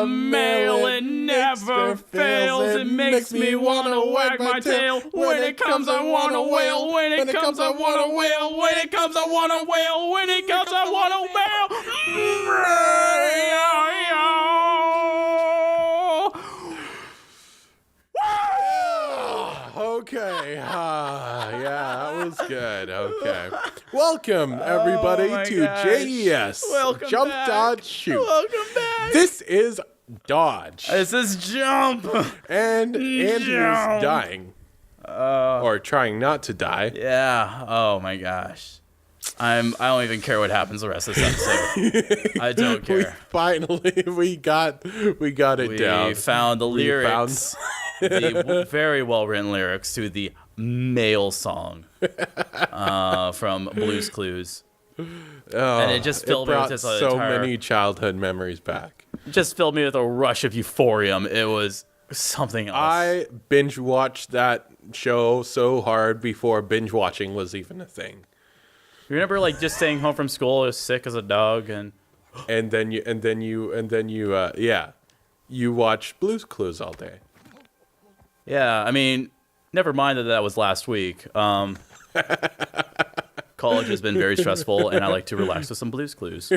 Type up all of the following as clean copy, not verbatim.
a male, it never fails. It makes me wanna wag my tail. When it comes, I wanna wail. When it comes, I wanna wail. When it comes, I wanna wail. When it comes, I wanna wail. Okay. Yeah, that was good. Okay. Welcome, everybody, to JDS. Welcome Jump, back. Dodge, Shoot. Welcome back. This is Dodge. This is Jump. And Andrew's Jump. dying. Or trying not to die. Yeah. Oh my gosh. I don't even care what happens the rest of this episode. I don't care. We got it down. We found the lyrics. The very well written lyrics to the male song from Blue's Clues. And it just filled me with just so many childhood memories back. Just filled me with a rush of euphoria. It was something else. I binge watched that show so hard before binge watching was even a thing. You remember like just staying home from school as sick as a dog and then you watch Blue's Clues all day. Yeah, I mean, never mind that was last week. College has been very stressful, and I like to relax with some Blue's Clues.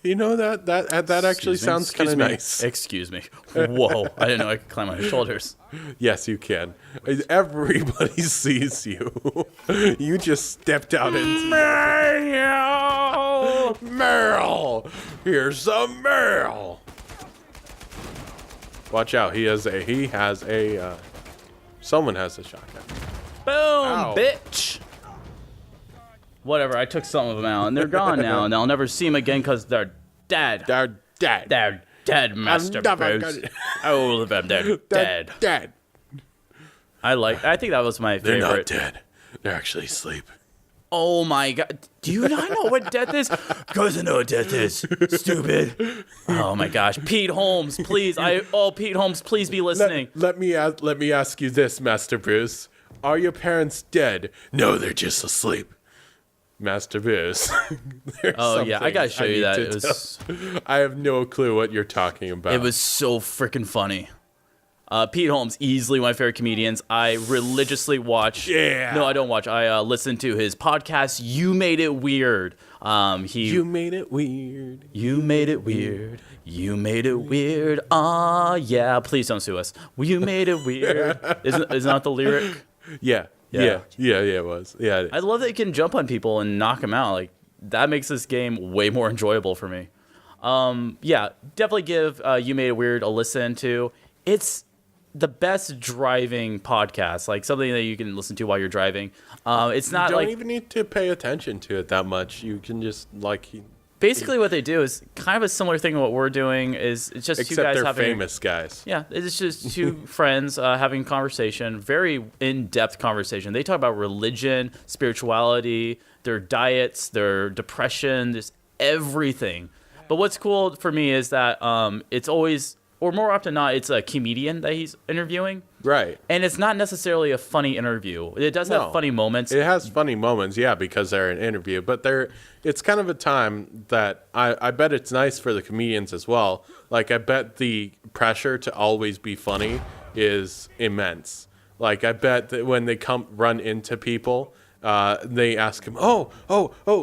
You know that actually sounds kind of nice. Excuse me. Whoa, I didn't know I could climb on his shoulders. Yes, you can. Everybody sees you. You just stepped out into Meryl. Here's some Meryl. Watch out. Someone has a shotgun. Boom, Ow. bitch. Whatever, I took some of them out, and they're gone now, and I'll never see them again because they're dead. They're dead. They're dead, Master Bruce. All of them, they're dead. Dead. I think that was my favorite. They're not dead. They're actually asleep. Oh my god. Do you not know what death is? Because I know what death is. Stupid. Oh my gosh. Pete Holmes, please. Pete Holmes, please be listening. Let me ask you this, Master Bruce. Are your parents dead? No, they're just asleep. Master Bruce. Oh yeah, I gotta show you that. I have no clue what you're talking about. It was so freaking funny. Pete Holmes, easily my favorite comedians. I religiously watch. Yeah. No, I don't watch. I listen to his podcast. You Made It Weird. You made it weird. You made it weird. You made it weird. Yeah. Please don't sue us. You made it weird. Isn't that the lyric? Yeah. It was. Yeah, it is. I love that you can jump on people and knock them out. Like that makes this game way more enjoyable for me. Yeah, definitely give You Made It Weird a listen to. It's the best driving podcast, like something that you can listen to while you're driving. It's not you don't like even need to pay attention to it that much. You can just basically what they do is kind of a similar thing to what we're doing. Is it's just except two guys they're having famous guys. Yeah, it's just two friends having conversation, very in-depth conversation. They talk about religion, spirituality, their diets, their depression, just everything. But what's cool for me is that it's always, or more often than not, it's a comedian that he's interviewing. Right. And it's not necessarily a funny interview. It does have funny moments. It has funny moments, yeah, because they're an interview. But it's kind of a time that I bet it's nice for the comedians as well. Like, I bet the pressure to always be funny is immense. Like, I bet that when they run into people, they ask him, oh,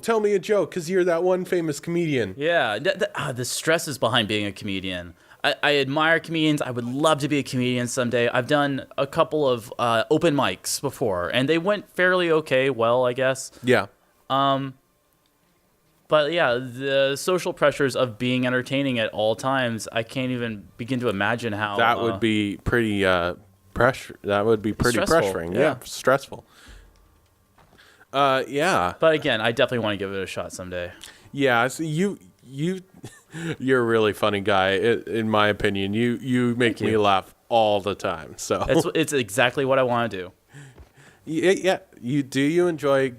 tell me a joke, because you're that one famous comedian. Yeah, the stress is behind being a comedian. I admire comedians. I would love to be a comedian someday. I've done a couple of open mics before, and they went fairly well, I guess. Yeah. But yeah, the social pressures of being entertaining at all times, I can't even begin to imagine how that would be pretty pressure. That would be pretty pressuring. Yeah, stressful. Yeah. But again, I definitely want to give it a shot someday. Yeah, so you're a really funny guy, in my opinion. You make me laugh all the time. So it's exactly what I want to do. Yeah. You enjoy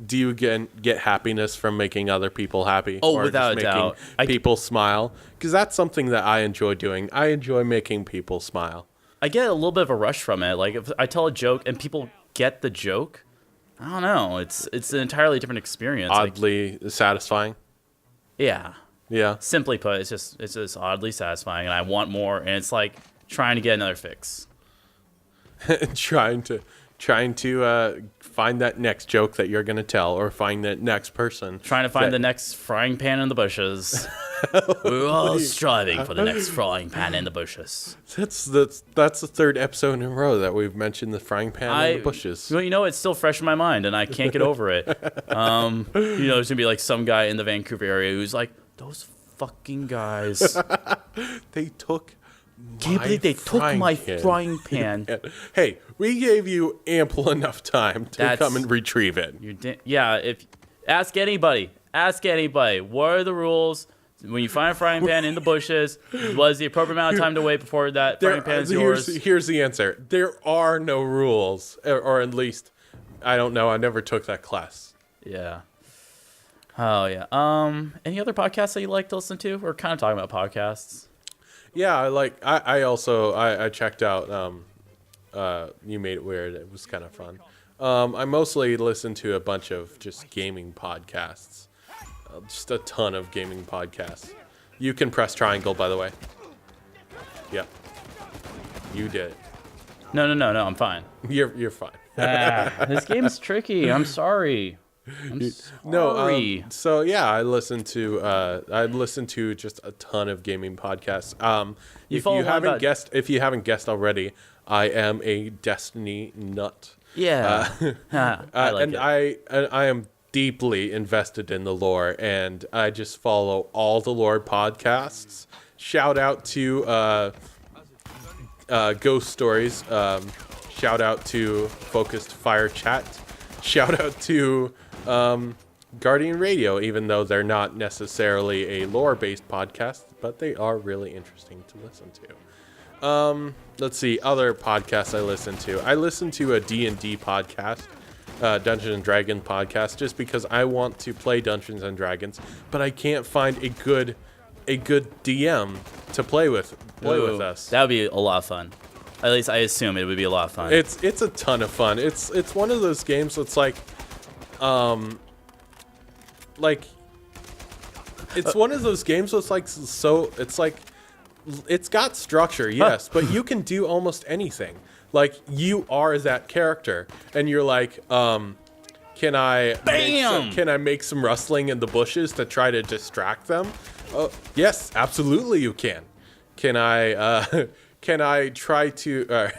do you get happiness from making other people happy? Oh, or without just a doubt. Making people smile? Because that's something that I enjoy doing. I enjoy making people smile. I get a little bit of a rush from it. Like if I tell a joke and people get the joke, I don't know. It's an entirely different experience. Oddly satisfying. Yeah. Yeah. Simply put, it's just oddly satisfying, and I want more. And it's like trying to get another fix. trying to find that next joke that you're gonna tell, or find that next person. Trying to find the next frying pan in the bushes. We're all striving for the next frying pan in the bushes. That's the third episode in a row that we've mentioned the frying pan in the bushes. Well, it's still fresh in my mind, and I can't get over it. There's gonna be like some guy in the Vancouver area who's like, those fucking guys. They took. Can't believe they took my frying pan. Hey, we gave you ample enough time to come and retrieve it. If ask anybody, what are the rules when you find a frying pan in the bushes? Was the appropriate amount of time to wait before that frying pan is yours? Here's the answer. There are no rules, or at least I don't know. I never took that class. Yeah. Oh yeah. Any other podcasts that you like to listen to? We're kind of talking about podcasts. Yeah, I also checked out You Made It Weird. It was kind of fun. I mostly listen to a bunch of just gaming podcasts. Just a ton of gaming podcasts. You can press triangle, by the way. Yep. You did it. No, I'm fine. You're fine. This game's tricky. I'm sorry. No, so yeah, I listen to just a ton of gaming podcasts. If you haven't guessed already, I am a Destiny nut. Yeah. I like it. I am deeply invested in the lore, and I just follow all the lore podcasts. Shout out to Ghost Stories. Shout out to Focused Fire Chat. Shout out to Guardian Radio, even though they're not necessarily a lore-based podcast, but they are really interesting to listen to. Let's see, other podcasts I listen to. I listen to a D&D podcast, Dungeons and Dragons podcast, just because I want to play Dungeons and Dragons, but I can't find a good DM to play with us. That would be a lot of fun. At least I assume it would be a lot of fun. It's a ton of fun. It's one of those games that's it's one of those games that's it's got structure, yes, but you can do almost anything. Like, you are that character, and you're like, can I make some rustling in the bushes to try to distract them? Yes, absolutely you can. Can I try to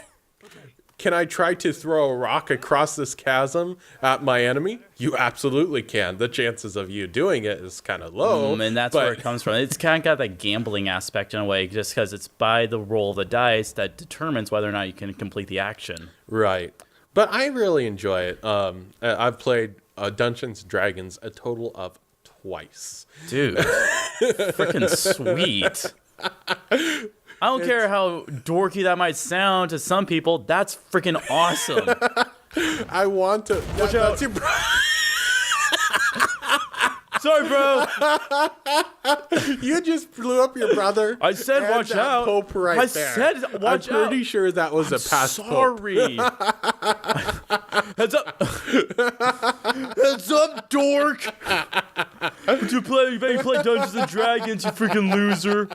throw a rock across this chasm at my enemy? You absolutely can. The chances of you doing it is kind of low. And that's where it comes from. It's kind of got that gambling aspect in a way, just because it's by the roll of the dice that determines whether or not you can complete the action. Right. But I really enjoy it. I've played Dungeons & Dragons a total of twice. Dude. Freaking sweet. I don't care how dorky that might sound to some people. That's freaking awesome. I want to. Watch out. That's your Sorry, bro. You just blew up your brother. I said watch out. Pope right I there. said watch out. I'm pretty sure that was a past sorry. Heads up. Heads up, dork. You play Dungeons and Dragons, you freaking loser.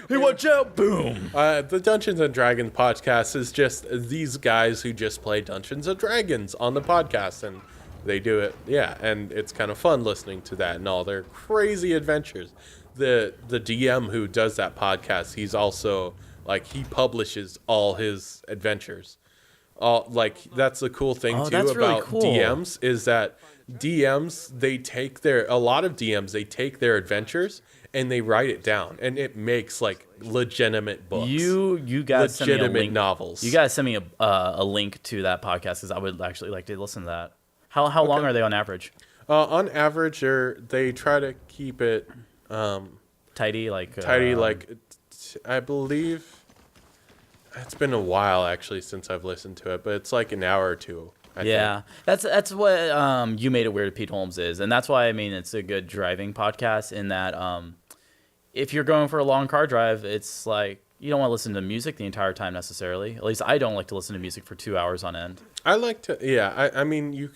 Hey, watch out. Boom. The Dungeons and Dragons podcast is just these guys who just play Dungeons and Dragons on the podcast, and they do it, yeah, and it's kind of fun listening to that and all their crazy adventures. The DM who does that podcast, he's also, he publishes all his adventures. That's the cool thing, too, that's really about cool. DMs, is that DMs, a lot of DMs, they take their adventures and they write it down, and it makes, legitimate books. You gotta send me a link. Legitimate novels. You gotta send me a link to that podcast, because I would actually like to listen to that. How long are they on average? On average, they try to keep it tidy, I believe it's been a while actually since I've listened to it, but it's like an hour or two. I think. That's what You Made It Weird with Pete Holmes is, and that's why it's a good driving podcast. In that, if you're going for a long car drive, it's like you don't want to listen to music the entire time necessarily. At least I don't like to listen to music for 2 hours on end. I like to, yeah. I mean, you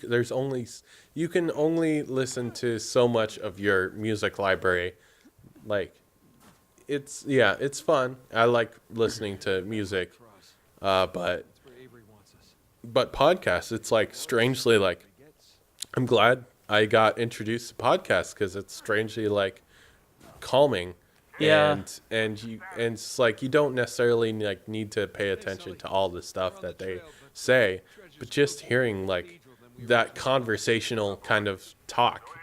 can only listen to so much of your music library like it's fun. I like listening to music, but podcasts, it's like strangely like I'm glad I got introduced to podcasts because it's strangely like calming. Yeah. And it's like you don't necessarily like need to pay attention to all the stuff that they say, but just hearing like that conversational kind of talk.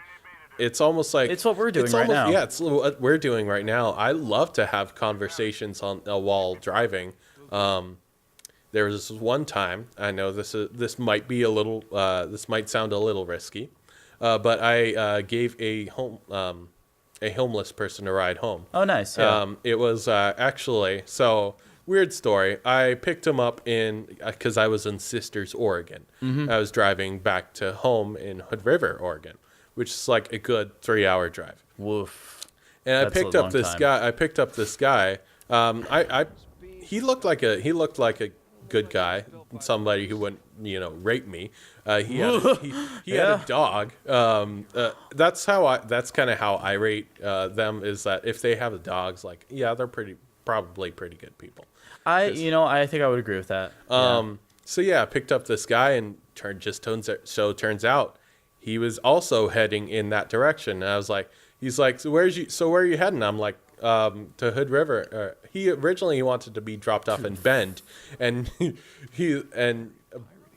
It's almost like It's what we're doing right now. Yeah, it's what we're doing right now. I love to have conversations while driving. There was this one time, I know this might be a little this might sound a little risky, but I gave a homeless person a ride home. Oh, nice. Yeah. It was actually, so weird story. I picked him up because I was in Sisters, Oregon. I was driving back to home in Hood River, Oregon, which is like a good 3-hour drive. Woof. And That's a long time. I picked up this guy. He looked like a good guy, somebody who wouldn't, rape me. He had a dog. That's kind of how I rate them, is that if they have dogs, like, yeah, they're probably pretty good people. I think I would agree with that. So yeah, I picked up this guy and turns out he was also heading in that direction. And I was like, he's like, so where are you heading? I'm like, to Hood River. He originally wanted to be dropped off in Bend, and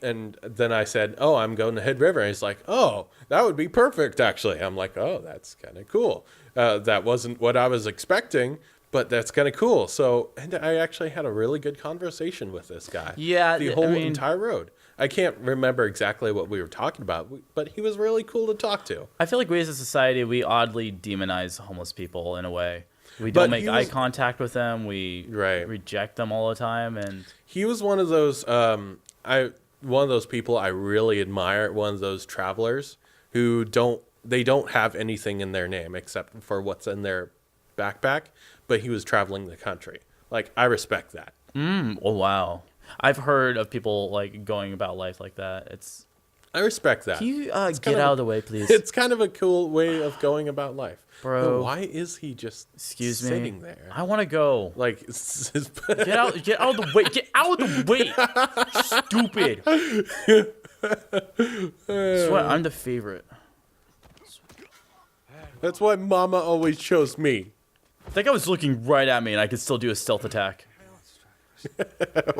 and then I said, oh, I'm going to Hood River. And he's like, oh, that would be perfect, actually. I'm like, oh, that's kind of cool. That wasn't what I was expecting, but that's kind of cool. So, and I actually had a really good conversation with this guy. Yeah, the whole entire road. I can't remember exactly what we were talking about, but he was really cool to talk to. I feel like we as a society, we oddly demonize homeless people in a way. We don't make eye contact with them. We reject them all the time. And he was one of those people I really admire. One of those travelers who don't have anything in their name except for what's in their backpack, but he was traveling the country. Like, I respect that. Oh wow. I've heard of people like going about life like that. I respect that. Can you get out of the way, please? It's kind of a cool way of going about life. Bro. But why is he just sitting there? I want to go. Like, get out of the way. Get out of the way. Stupid. That's why I'm the favorite. That's why Mama always chose me. That guy was looking right at me, and I could still do a stealth attack.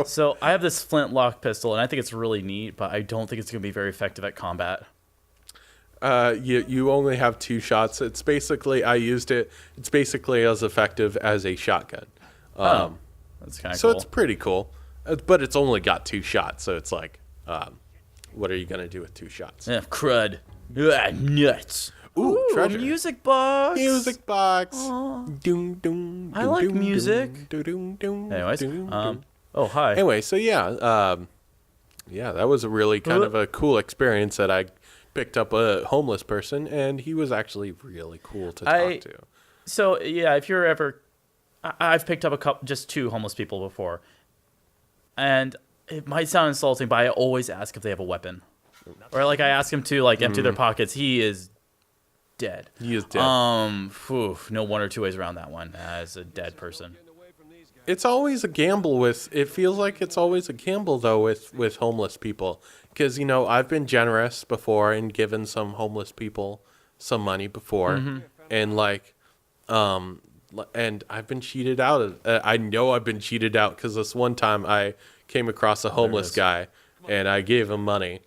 So I have this flintlock pistol, and I think it's really neat, but I don't think it's going to be very effective at combat. You only have 2 shots. It's basically, I used it. It's basically as effective as a shotgun. That's kind of so cool. It's pretty cool, but it's only got 2 shots. So it's like, what are you gonna do with 2 shots? Yeah, crud. Nuts. Ooh, treasure. Music box. Music box. Doom, doom, I like music. Anyways, oh hi. Anyway, so yeah, that was a really kind of a cool experience that I picked up a homeless person, and he was actually really cool to talk to. So yeah, if you're ever, I've picked up just 2 homeless people before, and it might sound insulting, but I always ask if they have a weapon, or like I ask them to like empty their pockets. He is dead. He is dead. No one or 2 ways around that one as a dead person. It's always a gamble it feels like it's always a gamble though with homeless people, because I've been generous before and given some homeless people some money before, and like and I've been cheated out. I know I've been cheated out because this one time I came across a homeless guy and I gave him money.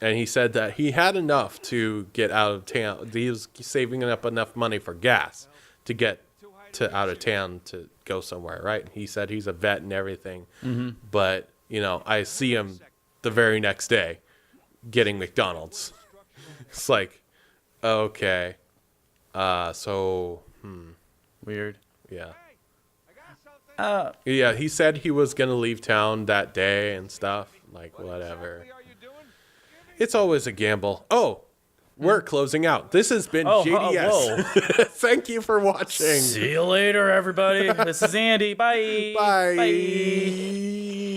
And he said that he had enough to get out of town. He was saving up enough money for gas to get out of town to go somewhere, right? He said he's a vet and everything. But, I see him the very next day getting McDonald's. It's like, okay. Weird. Yeah. Yeah, he said he was going to leave town that day and stuff. Like, whatever. It's always a gamble. Oh, we're closing out. This has been JDS. Thank you for watching. See you later, everybody. This is Andy. Bye. Bye. Bye.